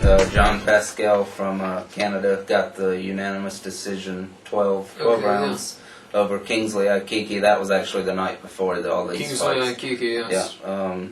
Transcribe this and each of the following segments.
Pascal from Canada got the unanimous decision, 12 rounds over Kingsley Aikiki. That was actually the night before all these fights. Kingsley Aikiki, yes. Yeah,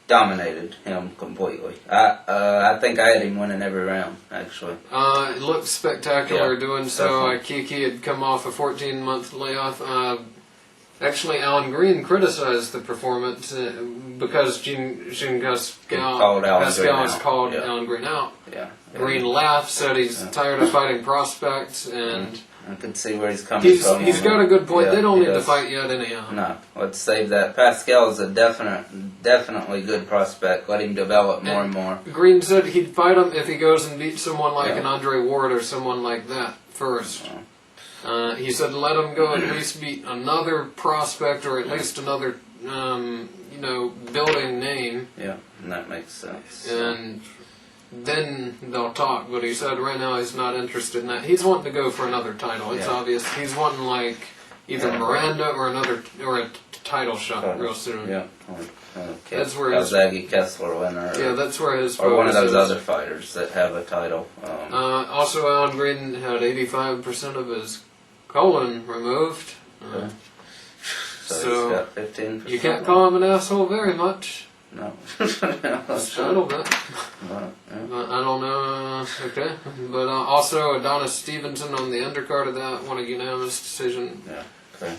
dominated him completely. I think I had him winning every round, actually. It looked spectacular doing so. Definitely. Aikiki had come off a 14-month layoff. Actually, Alan Green criticized the performance because Pascal has called Alan Green out. Yeah. Green laughed, said he's tired of fighting prospects, and I could see where he's coming from. He's got a good point. Yeah, they don't need to fight yet anyhow. No, let's save that. Pascal is a definitely good prospect. Let him develop more and more. Green said he'd fight him if he goes and beats someone like an Andre Ward or someone like that first. He said let him go at least beat another prospect or at least another, building name. Yeah, and that makes sense. And then they'll talk, but he said right now he's not interested in that. He's wanting to go for another title. It's obvious. He's wanting like either Miranda or a title shot real soon. Yeah. That's where Zaggy Kessler winner. Yeah, that's where his or one of those is. other fighters that have a title. Also, Alan Green had 85% of his colon removed. So he's got 15%. You can't call him an asshole very much. No. Just a little bit. I don't know. Okay. But also Adonis Stevenson on the undercard of that won a unanimous decision. Yeah. Okay.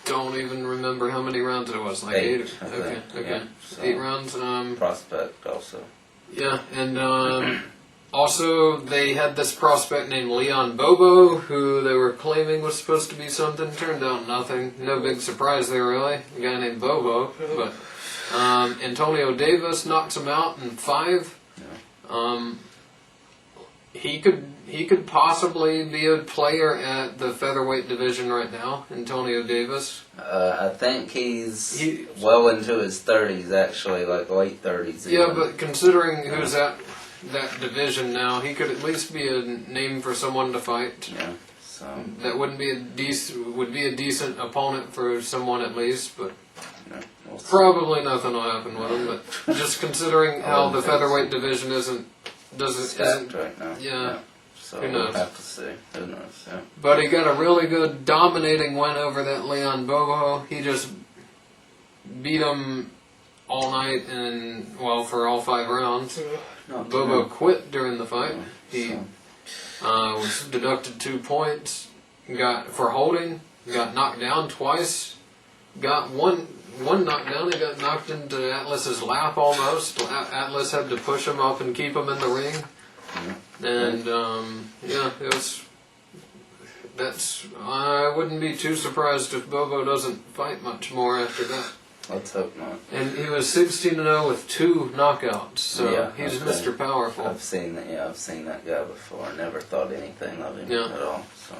Don't even remember how many rounds it was. Like 8. Okay. Yeah, so 8 rounds. Prospect also. Yeah, and also they had this prospect named Leon Bobo, who they were claiming was supposed to be something. Turned out nothing. No big surprise there, really. A guy named Bobo. But Antonio Davis knocks him out in 5. Yeah. He could possibly be a player at the featherweight division right now, Antonio Davis. I think he's well into his 30s, actually, like late 30s. Yeah, even. But considering who's at that division now, he could at least be a name for someone to fight. Yeah, so that would be a decent opponent for someone at least, but probably nothing will happen with him. But just considering how the featherweight division isn't right now. Yeah. So who knows? We'll have to see. Who knows? Yeah. But he got a really good dominating win over that Leon Bobo. He just beat him all night and for all 5 rounds. Bobo quit during the fight. He was deducted 2 points. For holding. Got knocked down twice. Got one knockdown. He got knocked into Atlas's lap almost. Atlas had to push him up and keep him in the ring. And it was. I wouldn't be too surprised if Bobo doesn't fight much more after that. Let's hope not. And he was 16-0 with 2 knockouts, so he's Mr. Powerful. I've seen that. Yeah, I've seen that guy before. I never thought anything of him at all. So.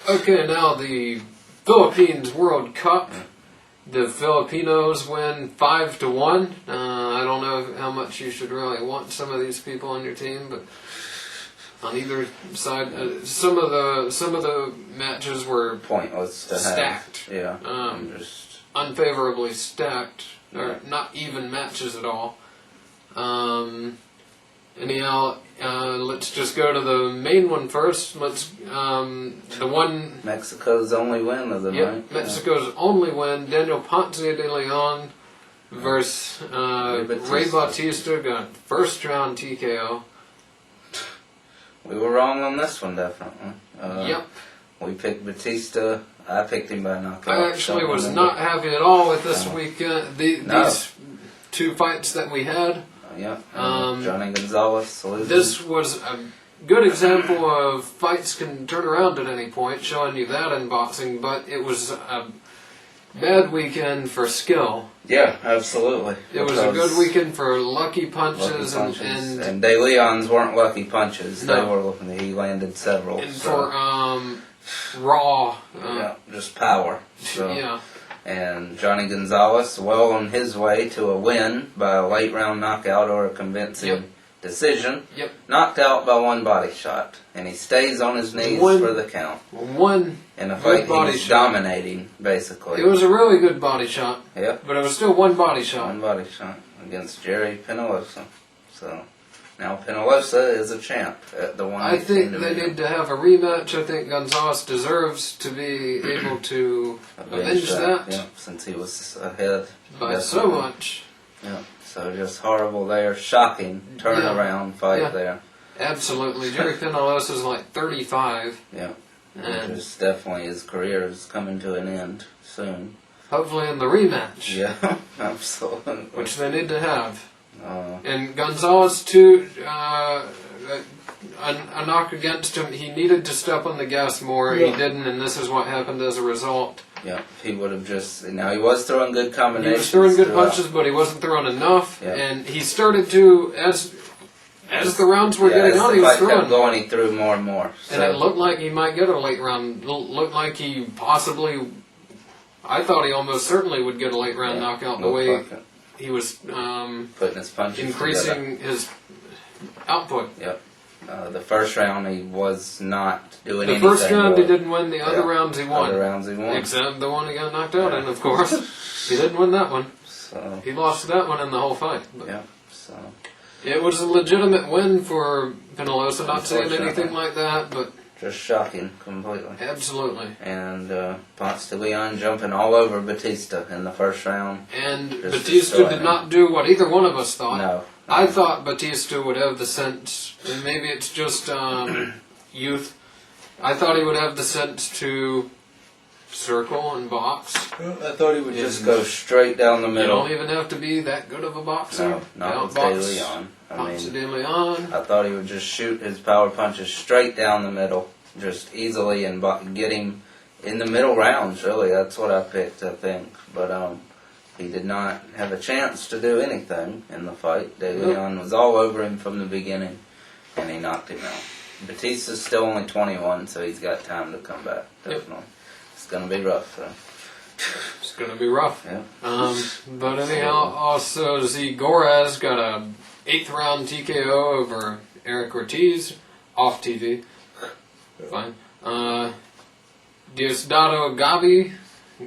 Okay, now the Philippines World Cup. The Filipinos win 5-1. I don't know how much you should really want some of these people on your team, but on either side, some of the matches were pointless to stacked. Have. Yeah, unfavorably stacked, or not even matches at all. Anyhow, let's just go to the main one first. The one... Mexico's only win of the night. Mexico's only win. Daniel Ponce de Leon versus Ray Bautista got first round TKO. We were wrong on this one, definitely. Yep. We picked Batista. I picked him by knockout. I actually was not happy at all with this weekend. These 2 fights that we had. Jhonny Gonzalez losing. This was a good example of fights can turn around at any point, showing you that in boxing, but it was a bad weekend for skill. Yeah, absolutely. It was a good weekend for lucky punches. And De Leon's weren't lucky punches. No. He landed several. And for raw... just power. So. Yeah. And Jhonny Gonzalez, well on his way to a win by a late round knockout or a convincing decision. Yep. Knocked out by one body shot, and he stays on his knees for the count. One in a fight body he's shot. dominating, basically. It was a really good body shot. Yep. But it was still one body shot. One body shot against Gerry Penalosa. So now Penalosa is a champ at the 118 I think they division. need to have a rematch. I think Gonzalez deserves to be able to avenge that. Yeah, since he was ahead. By so much. Yeah. So just horrible there. Shocking turnaround fight there. Absolutely. Gerry Penalosa is like 35. Yeah. And just definitely his career is coming to an end soon. hopefully in the rematch. Yeah, absolutely. Which they need to have. Uh, And Gonzalez, too, a knock against him. He needed to step on the gas more. Yeah. He didn't, and this is what happened as a result. yeah, he would have just... Now, he was throwing good combinations. He was throwing good throughout. punches, but he wasn't throwing enough. Yeah. And he started to, as the rounds were getting on, he was as the fight kept throwing. going, he threw more and more. And it looked like he might get a late round. Looked like he possibly... I thought he almost certainly would get a late round knockout the way he was putting his punches increasing his output. Yep. The first round he was not doing anything. The first round he didn't win. The other rounds he won. Other rounds he won. Except the one he got knocked out in, of course. He didn't win that one. So He lost that one in the whole fight. But yeah. So it was a legitimate win for Penalosa. Not saying anything like that, but just shocking completely. absolutely. And Ponce de Leon jumping all over Batista in the first round. And Just Batista destroying did him. not do what either one of us thought. No. I thought Batista would have the sense, and maybe it's just youth. I thought he would have the sense to circle and box. I thought he would just go straight down the You middle. don't even have to be that good of a boxer. No, not with De Outbox Leon. Ponce de Leon. I thought he would just shoot his power punches straight down the middle, just easily, and get him in the middle rounds, really. That's what I picked, I think. But he did not have a chance to do anything in the fight. De Leon was all over him from the beginning, and he knocked him out. Batista's still only 21, so he's got time to come back, definitely. It's going to be rough, though. It's going to be rough. Yeah. But anyhow, also Goraz got a 8th round TKO over Eric Ortiz off TV. Fine. Diosdado Gavi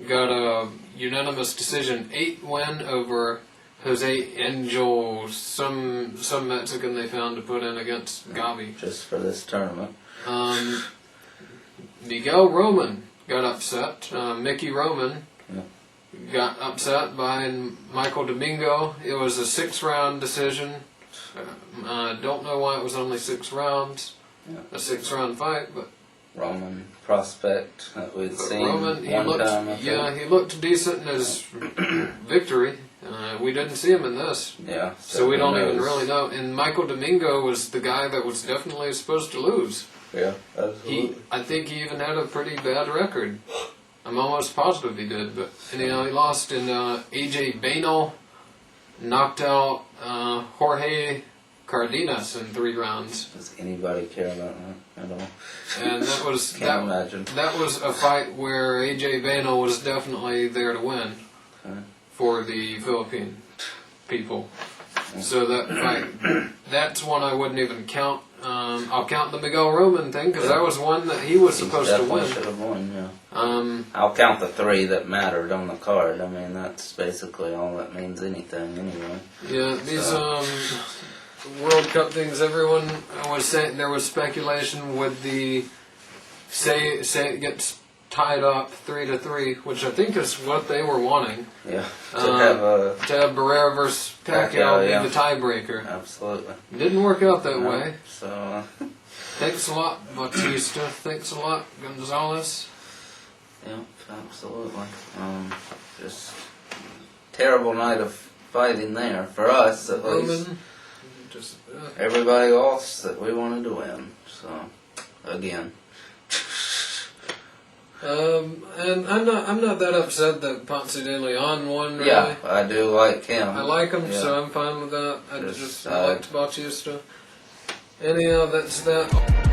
got a unanimous decision 8 win over Jose Angel, some Mexican they found to put in against Gavi. Just for this tournament. Miguel Roman got upset. Mickey Roman got upset by Michael Domingo. It was a 6-round decision. Don't know why it was only 6 rounds. A 6-round fight, but Roman prospect that we'd seen Roman, he one time. he looked decent in his victory. We didn't see him in this. Yeah. So we don't even really know. And Michael Domingo was the guy that was definitely supposed to lose. Yeah, absolutely. I think he even had a pretty bad record. I'm almost positive he did, but anyhow, he lost in AJ Bano, knocked out Jorge Cardenas in 3 rounds. Does anybody care about that at all? And that was Can't imagine. that was a fight where AJ Bano was definitely there to win for the Philippine people. So that fight, that's one I wouldn't even count. I'll count the Miguel Roman thing because that was one that he was supposed to win. Should have won, yeah. I'll count the 3 that mattered on the card. I mean, that's basically all that means anything, anyway. Yeah, these World Cup things. Everyone was saying there was speculation with the say it gets tied up 3-3, which I think is what they were wanting. Yeah, to have Barrera versus Pacquiao be the tiebreaker. Absolutely. Didn't work out that way. So Thanks a lot, Batista. Thanks a lot, Gonzalez. yeah, absolutely. Just terrible night of fighting there for us at least. Everybody lost that we wanted to win. So again. And I'm not that upset that Ponce de Leon won. Really. Yeah, I do like him. I like him, so I'm fine with that. I liked Bautista. Anyhow, that's that.